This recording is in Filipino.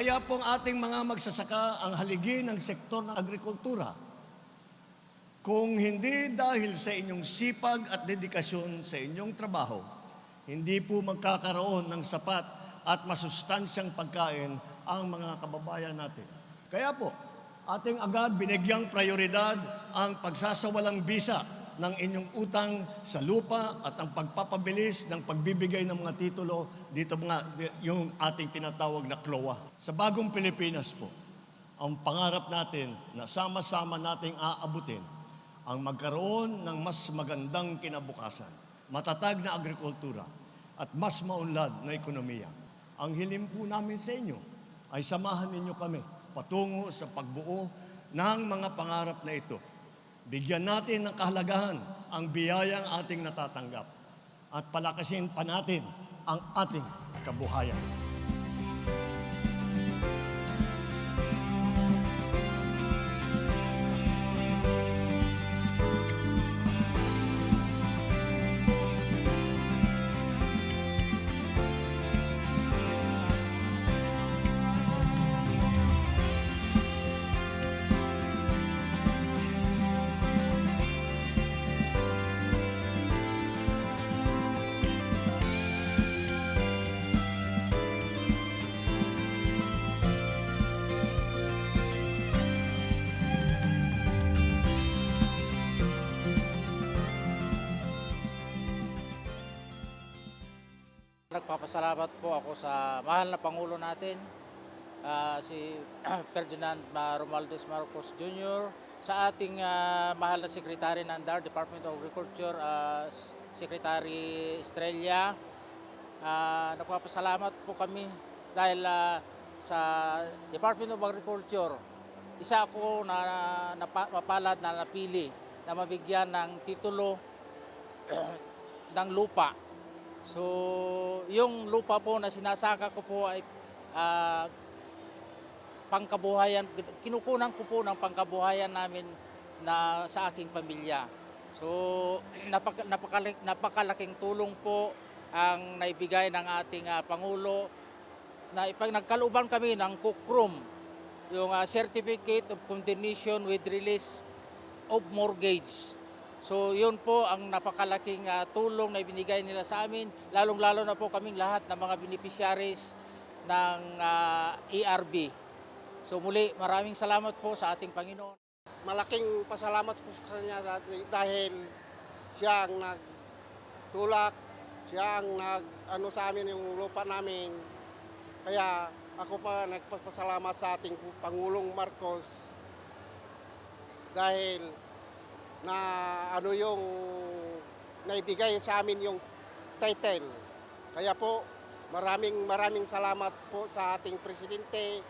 Kaya po ang ating mga magsasaka ang haligi ng sektor ng agrikultura. Kung hindi dahil sa inyong sipag at dedikasyon sa inyong trabaho, hindi po magkakaroon ng sapat at masustansyang pagkain ang mga kababayan natin. Kaya po, ating agad binigyang prioridad ang pagsasawalang bisa ng inyong utang sa lupa at ang pagpapabilis ng pagbibigay ng mga titulo dito yung ating tinatawag na CLOA. Sa bagong Pilipinas po, ang pangarap natin na sama-sama nating aabutin ang magkaroon ng mas magandang kinabukasan, matatag na agrikultura at mas maunlad na ekonomiya. Ang hiling po namin sa inyo ay samahan ninyo kami patungo sa pagbuo ng mga pangarap na ito. Bigyan natin ng kahalagahan ang biyayang ating natatanggap at palakasin pa natin ang ating kabuhayan. Nagpapasalamat po ako sa mahal na Pangulo natin, si Ferdinand Romualdez Marcos Jr., sa ating mahal na Secretary ng DAR, Department of Agriculture, Secretary Estrella. Nagpapasalamat po kami dahil sa Department of Agriculture, isa ako na mapalad na napili na mabigyan ng titulo ng lupa. So, yung lupa po na sinasaka ko po ay pangkabuhayan, kinukunan ko po ng pangkabuhayan namin na sa aking pamilya. So, napakalaking tulong po ang naibigay ng ating Pangulo na nagkalooban kami ng kukrum, yung Certificate of Condemnation with Release of Mortgage. So yun po ang napakalaking tulong na ibinigay nila sa amin, lalong-lalo na po kaming lahat ng mga beneficiaries ng ERB. So muli, maraming salamat po sa ating Panginoon. Malaking pasalamat ko sa kanya dahil siya ang nagtulak, siya ang nag-ano sa amin yung lupa namin. Kaya ako pa nagpapasalamat sa ating Pangulong Marcos dahil na ano yung naibigay sa amin yung title. Kaya po maraming salamat po sa ating Presidente